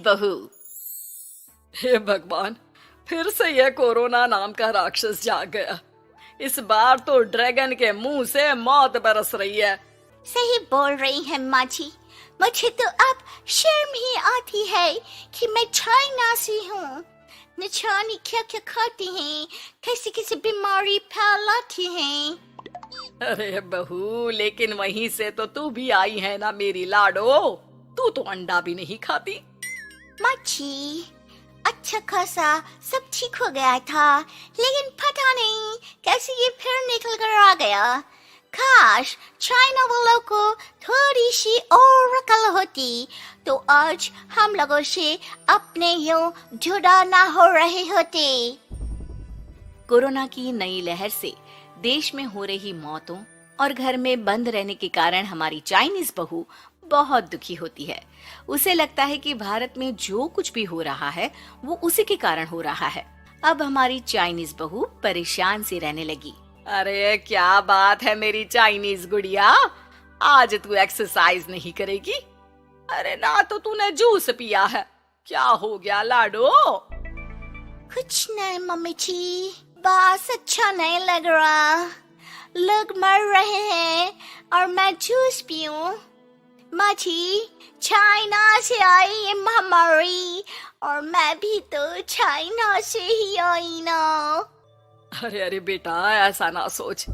बहू। हे भगवान, फिर से यह कोरोना नाम का राक्षस जाग गया। इस बार तो ड्रैगन के मुंह से मौत बरस रही है। सही बोल रही है माँ जी। मुझे तो अब शर्म ही आती है कि मैं चाइना से हूँ। न जाने क्या क्या खाती हैं, कैसी कैसी बीमारी फैलाती हैं। अरे बहू, लेकिन वहीं से तो तू भी आई है ना मेरी लाडो। तू तो अंडा भी नहीं खाती। माँ जी, अच्छा खासा सब ठीक हो गया था, लेकिन पता नहीं कैसे ये फिर निकल कर आ गया। काश चाइना वालों को थोड़ी सी और अकल होती तो आज हम लोगों से अपने यूं जुदा ना हो रहे होते। कोरोना की नई लहर से देश में हो रही मौतों और घर में बंद रहने के कारण हमारी चाइनीज बहू बहुत दुखी होती है। उसे लगता है कि भारत में जो कुछ भी हो रहा है वो उसी के कारण हो रहा है। अब हमारी चाइनीज बहू परेशान सी रहने लगी। अरे क्या बात है मेरी चाइनीज गुड़िया, आज तू एक्सरसाइज नहीं करेगी? अरे ना तो तूने जूस पिया है। क्या हो गया लाडो? कुछ नहीं मम्मी जी, बस अच्छा नहीं लग रहा। लोग मर रहे हैं और मैं जूस पीऊं। माँ जी, चाइना से आई ये महामारी और मैं भी तो चाइना से ही आई ना। अरे अरे बेटा, ऐसा ना सोच।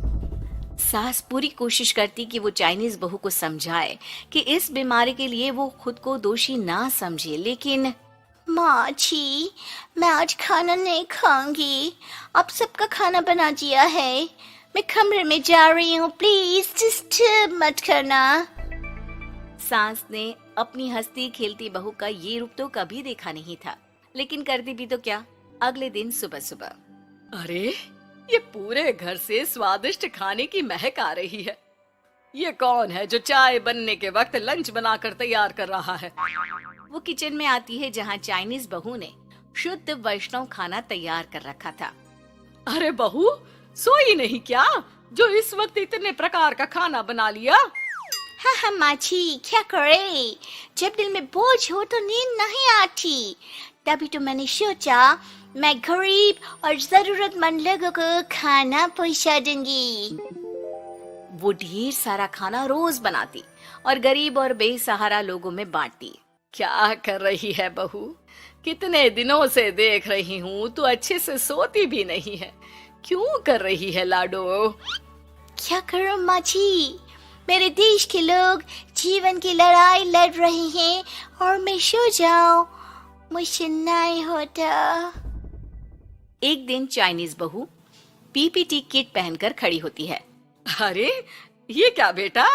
सास पूरी कोशिश करती कि वो चाइनीज बहू को समझाए कि इस बीमारी के लिए वो खुद को दोषी ना समझे, लेकिन माँ जी, मैं आज खाना नहीं खाऊंगी। अब सबका खाना बना दिया है। मैं कमरे में जा रही हूँ, प्लीज डिस्टर्ब मत करना। सास ने अपनी हंसती खेलती बहू का ये रूप तो कभी देखा नहीं था, लेकिन करती भी तो क्या। अगले दिन सुबह सुबह अरे ये पूरे घर से स्वादिष्ट खाने की महक आ रही है। ये कौन है जो चाय बनने के वक्त लंच बनाकर तैयार कर रहा है? वो किचन में आती है जहाँ चाइनीज बहू ने शुद्ध वैष्णव खाना तैयार कर रखा था। अरे बहू, सोई नहीं क्या जो इस वक्त इतने प्रकार का खाना बना लिया? हाँ माँ जी, क्या करे, जब दिल में बोझ हो तो नींद नहीं आती। तभी तो मैंने सोचा मैं गरीब और जरूरतमंद लोगों को खाना पहुँचा दूंगी। वो ढेर सारा खाना रोज बनाती और गरीब और बेसहारा लोगों में बांटती। क्या कर रही है बहू? कितने दिनों से देख रही हूँ तू अच्छे से सोती भी नहीं है। क्यों कर रही है लाडो? क्या करूं माँ जी, मेरे देश के लोग जीवन की लड़ाई लड़ रहे हैं और मैं सो जाऊं, मुझसे नहीं होता। एक दिन चाइनीज बहू पीपीटी किट पहनकर खड़ी होती है। अरे ये क्या बेटा,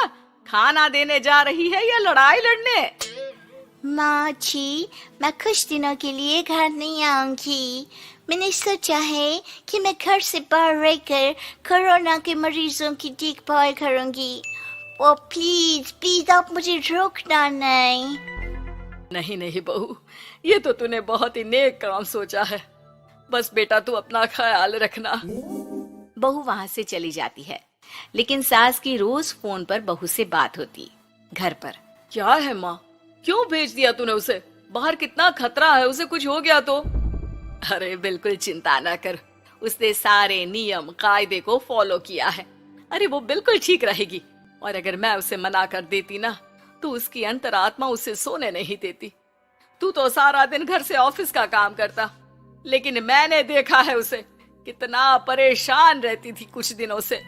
खाना देने जा रही है या लड़ाई लड़ने? माँ जी, मैं कुछ दिनों के लिए घर नहीं आऊंगी। मैंने सोचा है कि मैं घर से बाहर रहकर कोरोना के मरीजों की देखभाल करूंगी। ओ प्लीज प्लीज आप मुझे रोकना नहीं। नहीं नहीं बहू, ये तो तूने बहुत ही नेक काम सोचा है। बस बेटा तू अपना ख्याल रखना। बहू वहाँ से चली जाती है, लेकिन सास की रोज फोन पर बहू से बात होती। घर पर क्या है माँ, क्यों भेज दिया तूने उसे? बाहर कितना खतरा है, उसे कुछ हो गया तो? अरे बिल्कुल चिंता ना कर, उसने सारे नियम कायदे को फॉलो किया है। अरे वो बिल्कुल ठीक रहेगी। और अगर मैं उसे मना कर देती ना तो उसकी अंतरात्मा उसे सोने नहीं देती। तू तो सारा दिन घर से ऑफिस का काम करता, लेकिन मैंने देखा है उसे कितना परेशान रहती थी कुछ दिनों से।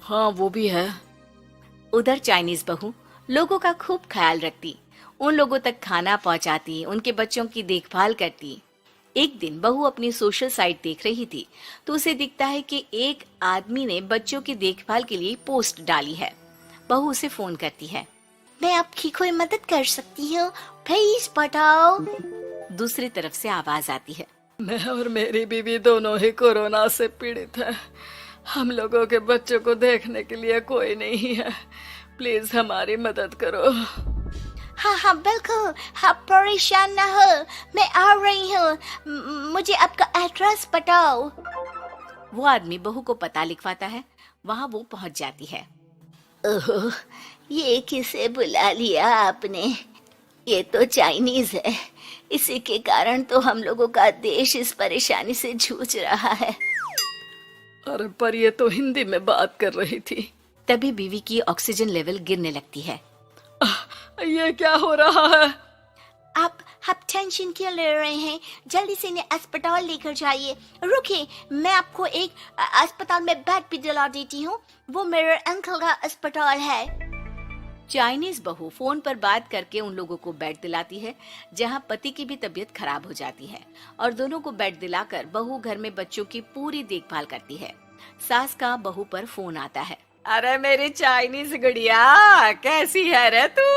हाँ वो भी है। उधर चाइनीज बहू लोगों का खूब ख्याल रखती, उन लोगों तक खाना पहुंचाती, उनके बच्चों की देखभाल करती। एक दिन बहू अपनी सोशल साइट देख रही थी तो उसे दिखता है कि एक आदमी ने बच्चों की देखभाल के लिए पोस्ट डाली है। बहू उसे फोन करती है। मैं आपकी कोई मदद कर सकती हूँ, प्लीज बताओ। दूसरी तरफ से आवाज आती है। मैं और मेरी बीवी दोनों ही कोरोना से पीड़ित हैं। हम लोगों के बच्चों को देखने के लिए कोई नहीं है, प्लीज हमारी मदद करो। हाँ बिल्कुल, आप परेशान ना हो, मैं आ रही हूँ, मुझे आपका एड्रेस बताओ। वो आदमी बहू को पता लिखवाता है। वहाँ वो पहुँच जाती है। ओह, ये किसे बुला लिया आपने? ये तो चाइनीज है, इसी के कारण तो हम लोगों का देश इस परेशानी से जूझ रहा है। अरे पर ये तो हिंदी में बात कर रही थी। तभी बीवी की ऑक्सीजन लेवल गिरने लगती है। ये क्या हो रहा है? आप टेंशन क्यों ले रहे हैं? जल्दी से इन्हें अस्पताल लेकर जाइए। रुकिए, मैं आपको एक अस्पताल में बेड भी दिला देती हूँ। वो मेरे अंकल का अस्पताल है। चाइनीज बहू फोन पर बात करके उन लोगों को बेड दिलाती है, जहाँ पति की भी तबीयत खराब हो जाती है और दोनों को बेड दिलाकर बहू घर में बच्चों की पूरी देखभाल करती है। सास का बहू पर फोन आता है। अरे मेरी चाइनीज गुड़िया, कैसी है रे तू?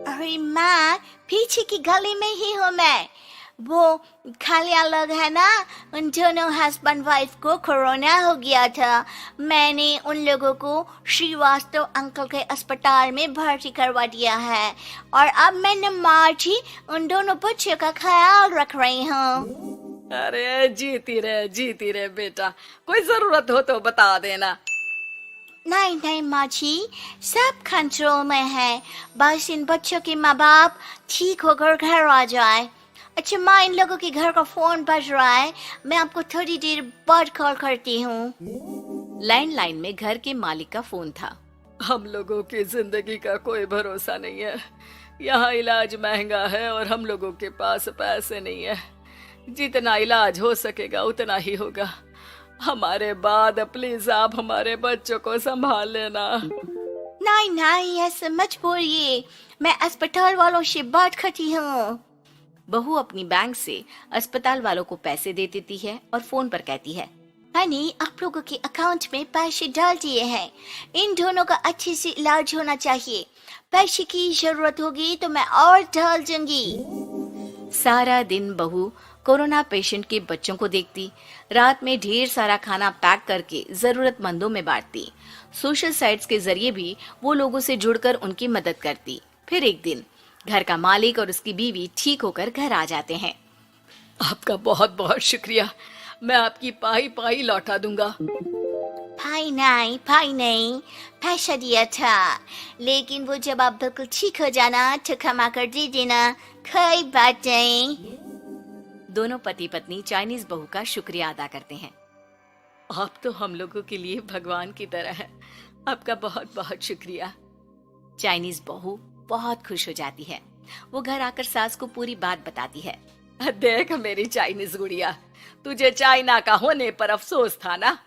अरे माँ, पीछे की गली में ही हूँ मैं। वो खालिया लोग है ना, उन दोनों हस्बैंड वाइफ को कोरोना हो गया था। मैंने उन लोगों को श्रीवास्तव अंकल के अस्पताल में भर्ती करवा दिया है और अब मैं नमाज ही उन दोनों बच्चों का ख्याल रख रही हूँ। अरे जीती रहे बेटा, कोई जरूरत हो तो बता देना। नहीं माँ जी, सब कंट्रोल में है। बस इन बच्चों के माँ बाप ठीक होकर घर आ जाए। अच्छा माँ, इन लोगों के घर का फोन बज रहा है, मैं आपको थोड़ी देर बाद कॉल करती हूँ। लैंडलाइन में घर के मालिक का फोन था। हम लोगों की जिंदगी का कोई भरोसा नहीं है। यहाँ इलाज महंगा है और हम लोगों के पास पैसे नहीं है। जितना इलाज हो सकेगा उतना ही होगा। हमारे बाद प्लीज आप हमारे बच्चों को संभाल लेना। नहीं, ऐसे मत बोलिए, मैं अस्पताल वालों से बात करती हूँ। बहू अपनी बैंक से अस्पताल वालों को पैसे दे देती है और फोन पर कहती है, हनी आप लोगों के अकाउंट में पैसे डाल दिए हैं। इन दोनों का अच्छे से इलाज होना चाहिए। पैसे की जरूरत होगी तो मैं और डाल दूंगी। सारा दिन बहू कोरोना पेशेंट के बच्चों को देखती, रात में ढेर सारा खाना पैक करके जरूरतमंदों में बांटती। सोशल साइट्स के जरिए भी वो लोगों से जुड़कर उनकी मदद करती। फिर एक दिन घर का मालिक और उसकी बीवी ठीक होकर घर आ जाते हैं। आपका बहुत बहुत शुक्रिया, मैं आपकी पाई पाई लौटा दूंगा। भाई नहीं, पैसा दिया था, लेकिन वो जब आप बिल्कुल ठीक हो जाना तो कमा कर दे देना, कोई बात नहीं। दोनों पति पत्नी चाइनीज बहू का शुक्रिया अदा करते हैं। आप तो हम लोगों के लिए भगवान की तरह है, आपका बहुत बहुत शुक्रिया। चाइनीज बहू बहुत खुश हो जाती है। वो घर आकर सास को पूरी बात बताती है। देख मेरी चाइनीज गुड़िया, तुझे चाइना का होने पर अफसोस था ना,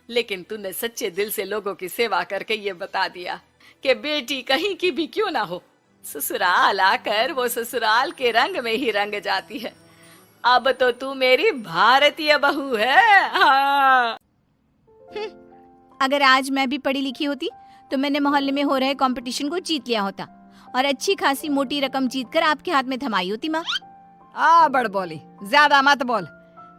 लेकिन तूने सच्चे दिल से लोगों की सेवा करके ये बता दिया कि बेटी कहीं की भी क्यों ना हो, ससुराल आकर वो ससुराल के रंग में ही रंग जाती है। अब तो तू मेरी भारतीय बहू है। हाँ। अगर आज मैं भी पढ़ी लिखी होती तो मैंने मोहल्ले में हो रहे कंपटीशन को जीत लिया होता और अच्छी खासी मोटी रकम जीतकर आपके हाथ में थमाई होती। माँ बड़ बोली, ज्यादा मत बोल।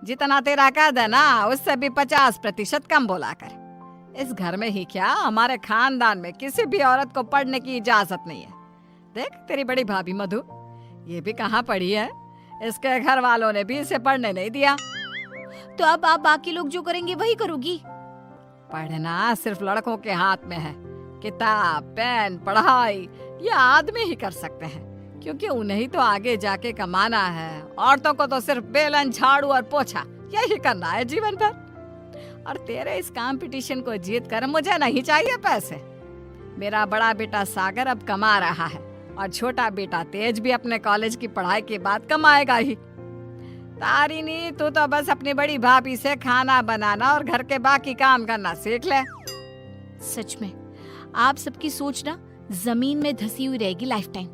जितना तेरा कद है ना, उससे भी 50% कम बोला कर। इस घर में ही क्या, हमारे खानदान में किसी भी औरत को पढ़ने की इजाजत नहीं है। देख तेरी बड़ी भाभी मधु, ये भी कहाँ पढ़ी है, इसके घर वालों ने भी इसे पढ़ने नहीं दिया। तो अब आप बाकी लोग जो करेंगे वही करोगी। पढ़ना सिर्फ लड़कों के हाथ में है। किताब, पेन, पढ़ाई ये आदमी ही कर सकते हैं, क्योंकि उन्हें ही तो आगे जाके कमाना है। औरतों को तो सिर्फ बेलन, झाड़ू और पोछा यही करना है जीवन भर। और तेरे इस कंपटीशन को जीत कर मुझे नहीं चाहिए पैसे। मेरा बड़ा बेटा सागर अब कमा रहा है और छोटा बेटा तेज भी अपने कॉलेज की पढ़ाई के बाद कमाएगा ही। तारिनी, तू तो बस अपनी बड़ी भाभी से खाना बनाना और घर के बाकी काम करना सीख ले। सच में आप सबकी सोच ना जमीन में धसी हुई रहेगी लाइफ टाइम।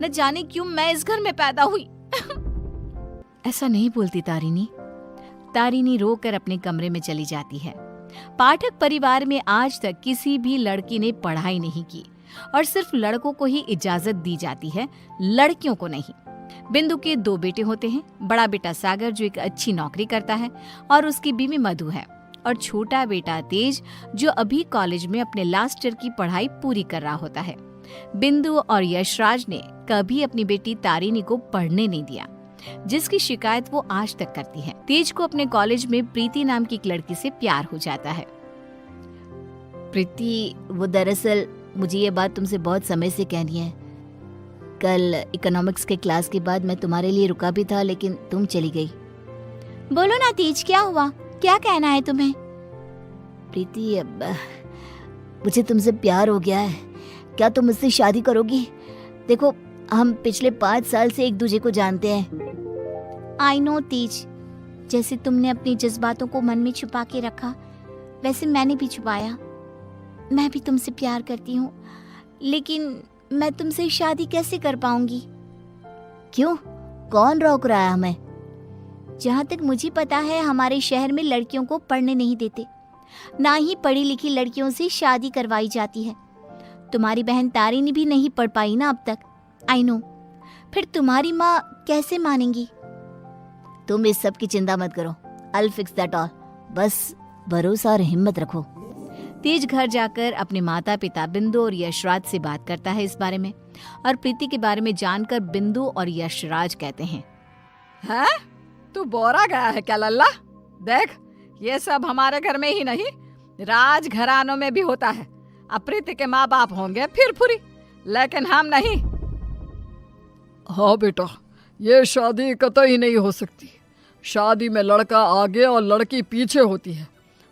न जाने क्यों मैं इस घर में पैदा हुई। ऐसा नहीं बोलती तारिनी। तारिनी रोकर अपने कमरे में चली जाती है। पाठक परिवार में आज तक किसी भी लड़की ने पढ़ाई नहीं की और सिर्फ लड़कों को ही इजाजत दी जाती है, लड़कियों को नहीं। बिंदु के 2 बेटे होते हैं। बड़ा बेटा सागर जो एक अच्छी नौकरी करता है और उसकी बीवी मधु है, और छोटा बेटा तेज जो अभी कॉलेज में अपने लास्ट ईयर की पढ़ाई पूरी कर रहा होता है। बिंदु और यशराज ने कभी अपनी बेटी तारिनी को पढ़ने नहीं दिया, जिसकी शिकायत वो आज तक करती है। तेज को अपने कॉलेज में प्रीति नाम की एक लड़की से प्यार हो जाता है। प्रीति, वो दरअसल मुझे ये बात तुमसे बहुत समय से कहनी है। कल इकोनॉमिक्स के क्लास के बाद मैं तुम्हारे लिए रुका भी था, लेकिन तुम चली गई। बोलो ना तेज, क्या हुआ? क्या कहना है तुम्हें? प्रीति, अब मुझे तुमसे प्यार हो गया है। क्या तुम मुझसे शादी करोगी? देखो, हम पिछले 5 साल से एक दूसरे को जानते हैं। आई नो तेज, जैसे तुमने अपने जज्बातों को मन में छुपा के रखा, वैसे मैंने भी छुपाया। मैं भी तुमसे प्यार करती हूँ, लेकिन मैं तुमसे शादी कैसे कर पाऊंगी? क्यों? कौन रोक रहा है हमें? जहाँ तक मुझे पता है, हमारे शहर में लड़कियों को पढ़ने नहीं देते, ना ही पढ़ी लिखी लड़कियों से शादी करवाई जाती है। तुम्हारी बहन तारिनी भी नहीं पढ़ पाई ना अब तक। I know. फिर तुम्हारी माँ कैसे मानेंगी? तुम इस सब की चिंता मत करो, I'll fix that all। बस भरोसा और हिम्मत रखो। तेज घर जाकर अपने माता पिता बिंदु और यशराज से बात करता है इस बारे में, और प्रीति के बारे में जानकर बिंदु और यशराज कहते हैं, है? तू बोरा गया है क्या लल्ला? देख, ये सब हमारे घर में ही नहीं, राज घरानों में भी होता है। अब प्रीति के माँ बाप होंगे फिर फुरी, लेकिन हम नहीं। हाँ बेटा, ये शादी कतई नहीं हो सकती। शादी में लड़का आगे और लड़की पीछे होती है।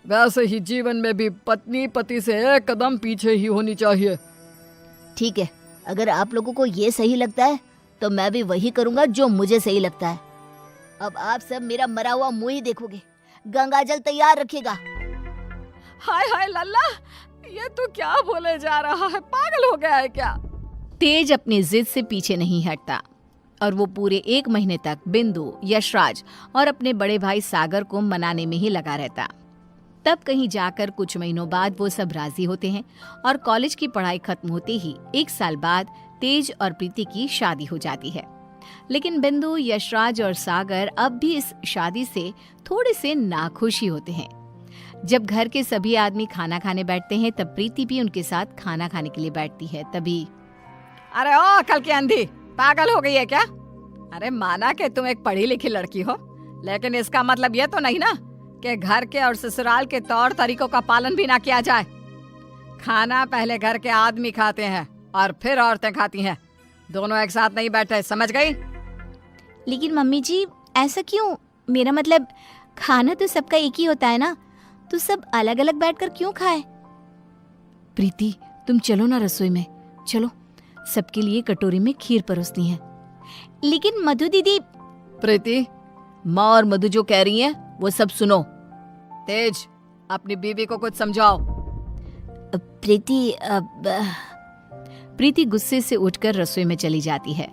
वैसे ही जीवन में भी पत्नी पति से एक कदम पीछे ही होनी चाहिए। ठीक है, अगर आप लोगों को ये सही लगता है तो मैं भी वही करूंगा जो मुझे सही लगता है। अब आप सब मेरा मरा हुआ मुंह ही देखोगे। गंगा जल तैयार रखिएगा। हाय हाय लल्ला, ये तू क्या बोले जा रहा है? पागल हो गया है क्या? तेज अपनी जिद से पीछे नहीं हटता और वो पूरे 1 महीने तक बिंदु, यशराज और अपने बड़े भाई सागर को मनाने में ही लगा रहता। तब कहीं जाकर कुछ महीनों बाद वो सब राजी होते हैं और कॉलेज की पढ़ाई खत्म होते ही 1 साल बाद तेज और प्रीति की शादी हो जाती है। लेकिन बिंदु, यशराज और सागर अब भी इस शादी से थोड़े से नाखुश ही होते हैं। जब घर के सभी आदमी खाना खाने बैठते हैं तब प्रीति भी उनके साथ खाना खाने के लिए बैठती है। तभी, अरे ओ कल की अंधी, पागल हो गई है क्या? अरे माना कि तुम एक पढ़ी लिखी लड़की हो, लेकिन इसका मतलब ये तो नहीं ना कि घर के और ससुराल के तौर तरीकों का पालन भी ना किया जाए। खाना पहले घर के आदमी खाते हैं और फिर औरतें खाती हैं, दोनों एक साथ नहीं बैठे, समझ गई? लेकिन मम्मी जी, ऐसा क्यों? मेरा मतलब खाना तो सबका एक ही होता है ना, तो सब अलग अलग बैठकर क्यों खाए? प्रीति, तुम चलो ना रसोई में, चलो, सबके लिए कटोरी में खीर परोसनी है। लेकिन मधु दीदी। प्रीति, माँ और मधु जो कह रही हैं वो सब सुनो। तेज, अपनी बीवी को कुछ समझाओ। प्रीति गुस्से से उठकर रसोई में चली जाती है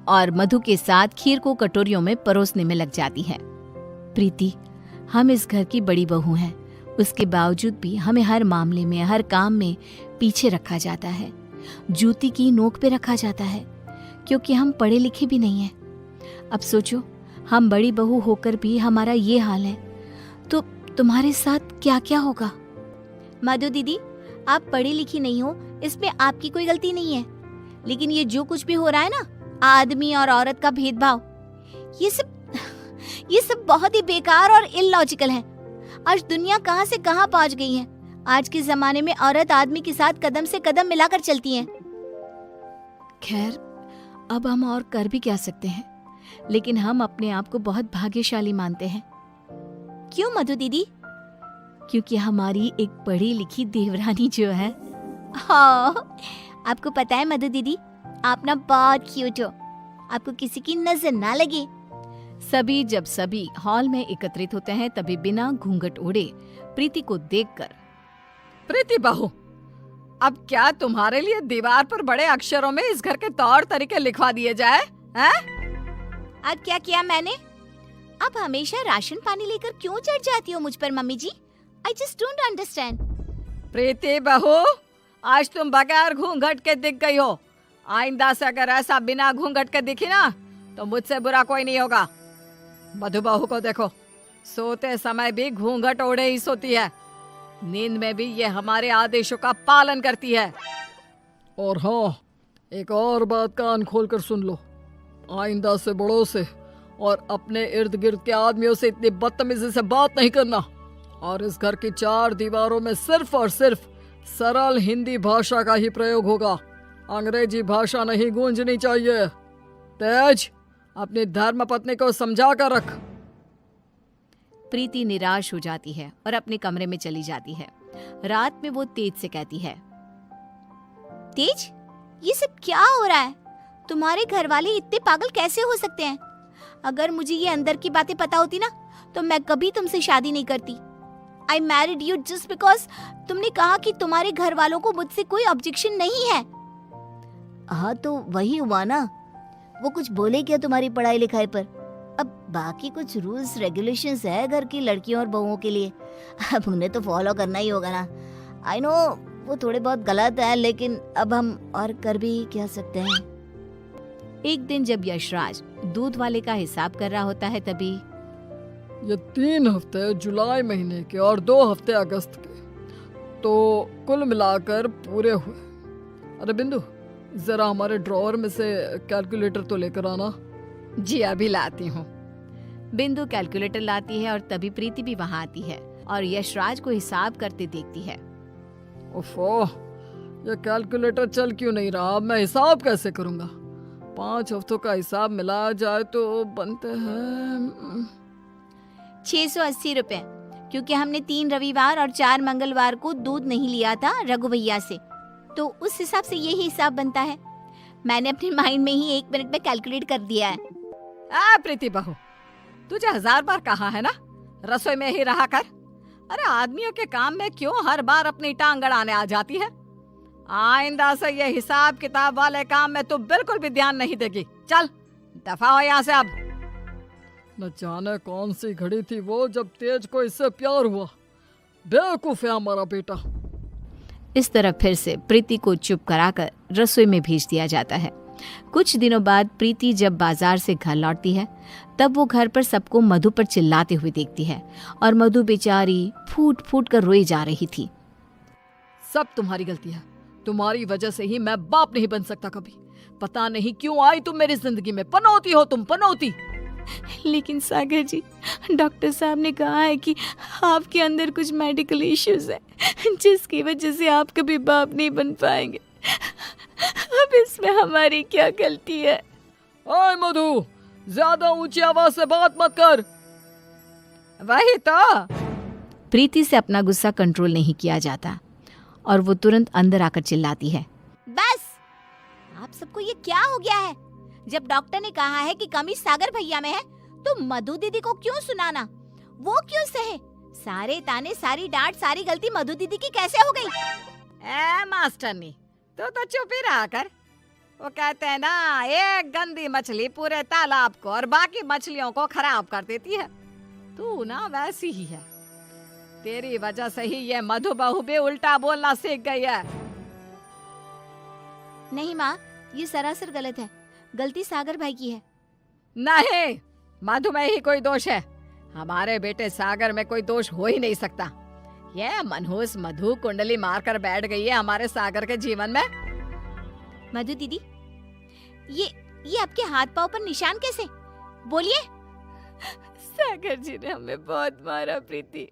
और मधु के साथ खीर को कटोरियों में परोसने में लग जाती है। प्रीति, हम इस घर की बड़ी बहू हैं, उसके बावजूद भी हमें हर मामले में, हर काम में पीछे रखा जाता है, जूती की नोक पे रखा जाता है, क्योंकि हम पढ़े लिखे भी नहीं हैं। अब सोचो, हम बड़ी बहू होकर भी हमारा ये हाल है, तो तुम्हारे साथ क्या क्या होगा? मधु दीदी, आप पढ़ी लिखी नहीं हो, इसमें आपकी कोई गलती नहीं है, लेकिन ये जो कुछ भी हो रहा है ना, आदमी और औरत का भेदभाव, ये सब बहुत ही बेकार और इलॉजिकल है। आज दुनिया कहां से कहां पहुंच गई है। आज के जमाने में औरत आदमी के साथ कदम से कदम मिलाकर चलती हैं। खैर, अब हम और कर भी क्या सकते हैं, लेकिन हम अपने आप को बहुत भाग्यशाली मानते हैं। क्यों मधु दीदी? क्योंकि हमारी एक पढ़ी लिखी देवरानी जो है। हाँ, आपको पता है मधु दीदी, आप ना बहुत क्यूट हो, आपको किसी की नजर ना लगे। जब सभी हॉल में एकत्रित होते हैं तभी बिना घूंघट ओढ़े प्रीति को देखकर, प्रीति बहू, अब क्या तुम्हारे लिए दीवार पर बड़े अक्षरों में इस घर के तौर तरीके लिखवा दिए जाए? हैं? अब क्या किया मैंने? आप हमेशा राशन पानी लेकर क्यों चढ़ जाती हो मुझ पर mummy ji? I just don't understand। Preeti बहू, आज तुम बगैर घूंघट के दिख गई हो। आइंदा से अगर ऐसा बिना घूंघट के दिखी ना तो मुझसे बुरा कोई नहीं होगा। मधु बहू को देखो, सोते समय भी घूंघट ओढ़े ही सोती है, नींद में भी ये हमारे आदेशों का पालन करती है। और हाँ, एक और बात कान खोलकर सुन लो, आइंदा से बड़ों से और अपने इर्द गिर्द के आदमियों से इतनी बदतमीजी से बात नहीं करना, और इस घर की 4 दीवारों में सिर्फ और सिर्फ सरल हिंदी भाषा का ही प्रयोग होगा। अंग्रेजी भाषा नहीं गूंजनी चाहिए। तेज, अपनी धर्म पत्नी को समझा कर रख। प्रीति निराश हो जाती है और अपने कमरे में चली जाती है। रात में वो तेज से कहती है, तेज, ये सब क्या हो रहा है? तुम्हारे घर वाले इतने पागल कैसे हो सकते हैं? अगर मुझे ये अंदर की बातें पता होती ना, तो मैं कभी तुमसे शादी नहीं करती। I married you just because तुमने कहा कि तुम्हारे घर वालों को मुझसे कोई ऑब्जेक्शन नहीं है। हाँ तो वही हुआ ना, वो कुछ बोले क्या तुम्हारी पढ़ाई लिखाई पर? अब बाकी कुछ रूल्स रेगुलेशंस है घर की लड़कियों और बहुओं के लिए, अब उन्हें तो फॉलो करना ही होगा ना। आई नो वो थोड़े बहुत गलत है, लेकिन अब हम और कर भी क्या सकते हैं। एक दिन जब यशराज दूध वाले का हिसाब कर रहा होता है, तभी ये 3 हफ्ते जुलाई महीने के और 2 हफ्ते अगस्त के, तो कुल मिलाकर पूरे हुए। अरे बिंदु, जरा हमारे ड्रॉअर में से कैलकुलेटर तो लेकर आना। जी अभी लाती हूँ। बिंदु कैलकुलेटर लाती है और तभी प्रीति भी वहाँ आती है और यशराज को हिसाब करते देखती है। ओफो, ये कैलकुलेटर चल क्यों नहीं रहा? अब मैं हिसाब कैसे करूंगा? 5 हफ्तों का हिसाब मिलाया जाए तो बनते हैं 680 रुपए, क्योंकि हमने 3 रविवार और 4 मंगलवार को दूध नहीं लिया था रघु भैया से, तो उस हिसाब से यही हिसाब बनता है। मैंने अपने माइंड में ही 1 मिनट में कैलकुलेट कर दिया है। प्रीति बहू, तुझे 1000 बार कहा है ना रसोई में ही रहा कर। अरे आदमियों के काम में क्यों हर बार अपनी टांग अड़ाने आ जाती है? आइंदा से ये हिसाब किताब वाले काम में तू बिल्कुल भी ध्यान नहीं देगी। चल दफा हो यहाँ से अब। न जाने कौन सी घड़ी थी वो जब तेज को इससे प्यार हुआ। बेवकूफ है हमारा बेटा। इस तरह फिर से प्रीति को चुप कराकर रसोई में भेज दिया जाता है। कुछ दिनों बाद प्रीति जब बाजार से घर लौटती है, तब वो घर पर सबको मधु पर चिल्लाते हुए देखती है और मधु बेचारी फूट फूट कर रोई जा रही थी। सब तुम्हारी गलती है, तुम्हारी वजह से ही मैं बाप नहीं बन सकता कभी। पता नहीं क्यों आई तुम मेरी जिंदगी में। पनौती हो तुम, पनौती। लेकिन सागर जी, डॉक्टर साहब ने कहा है कि आपके अंदर कुछ मेडिकल इश्यूज है, जिसकी वजह से आप कभी बाप नहीं बन पाएंगे। अब इसमें हमारी क्या गलती है? ओए मधु, ज्यादा ऊंची आवाज से बात मत कर। वही तो। प्रीति से अपना गुस्सा कंट्रोल नहीं किया जाता और वो तुरंत अंदर आकर चिल्लाती है, बस आप सबको ये क्या हो गया है? जब डॉक्टर ने कहा है कि कमी सागर भैया में है, तो मधु दीदी को क्यों सुनाना? वो क्यों सहे? सारे ताने, सारी डांट, सारी गलती मधु दीदी की कैसे हो गई? मास्टरनी, तो चुप ही रहा कर। वो कहते हैं ना, एक गंदी मछली पूरे तालाब को और बाकी मछलियों को खराब कर देती है। तू ना वैसी ही है। तेरी वजह से ही ये मधु बहू भी उल्टा बोलना सीख गई है। नहीं माँ, ये सरासर गलत है। गलती सागर भाई की है। नहीं, मधु में ही कोई दोष है। हमारे बेटे सागर में कोई दोष हो ही नहीं सकता। ये मनहूस मधु कुंडली मारकर बैठ गई है हमारे सागर के जीवन में। मधु दीदी, ये आपके हाथ पांव पर निशान कैसे? बोलिए। सागर जी ने हमें बहुत मारा प्रीति,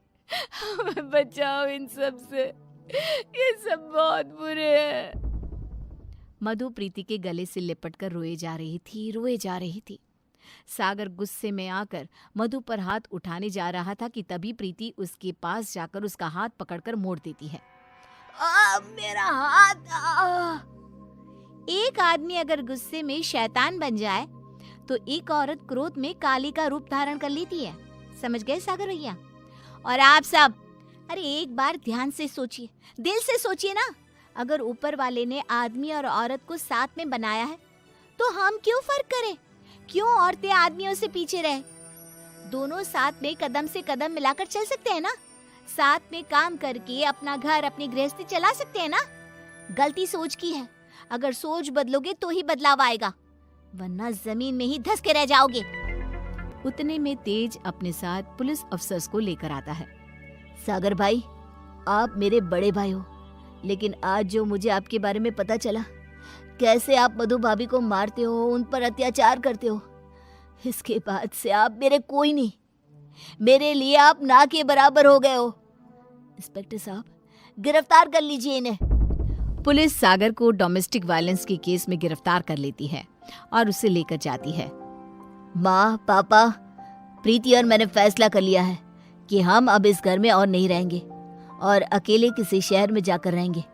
हमें बचाओ इन सब से, ये सब बहुत बुरे हैं। मधु प्रीति के गले से लिपटकर रोए जा रही थी। सागर गुस्से में आकर मधु पर हाथ उठाने जा रहा था कि तभी प्रीति उसके पास जाकर उसका हाथ पकड़कर मोड़ देती है। मेरा हाथ! एक आदमी अगर गुस्से में शैतान बन जाए, तो एक औरत क्रोध में काली का रूप धारण कर लेती है। समझ गए सागर भैया? और आप सब, अरे एक बार ध्यान से सोचिए, दिल से सोचिए ना। अगर ऊपर वाले ने आदमी और औरत को साथ में बनाया है, तो हम क्यों फर्क करें? क्यों औरतें आदमियों से पीछे रहे? दोनों साथ में कदम से कदम मिलाकर चल सकते हैं ना। साथ में काम करके अपना घर, अपनी गृहस्थी चला सकते हैं ना। गलती सोच की है। अगर सोच बदलोगे तो ही बदलाव आएगा, वरना जमीन में ही धंस के रह जाओगे। उतने में तेज अपने साथ पुलिस अफसर्स को लेकर आता है। सागर भाई, आप मेरे बड़े भाई हो, लेकिन आज जो मुझे आपके बारे में पता चला, कैसे आप मधु भाभी को मारते हो, उन पर अत्याचार करते हो, इसके बाद से आप मेरे कोई नहीं। मेरे लिए आप ना के बराबर हो गए हो। इंस्पेक्टर साहब, गिरफ्तार कर लीजिए इन्हें। पुलिस सागर को डोमेस्टिक वायलेंस के केस में गिरफ्तार कर लेती है और उसे लेकर जाती है। माँ, पापा, प्रीति और मैंने फैसला कर लिया है कि हम अब इस घर में और नहीं रहेंगे और अकेले किसी शहर में जाकर रहेंगे।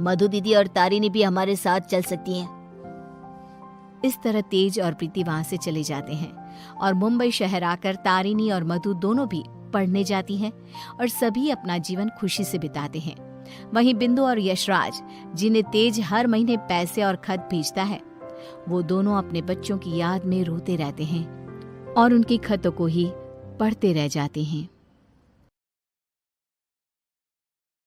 मधु दीदी और तारिनी भी हमारे साथ चल सकती हैं। इस तरह तेज और प्रीति वहां से चले जाते हैं और मुंबई शहर आकर तारिनी और मधु दोनों भी पढ़ने जाती हैं और सभी अपना जीवन खुशी से बिताते हैं। वहीं बिंदु और यशराज, जिन्हें तेज हर महीने पैसे और खत भेजता है, वो दोनों अपने बच्चों की याद में रोते रहते हैं और उनकी खतों को ही पढ़ते रह जाते हैं।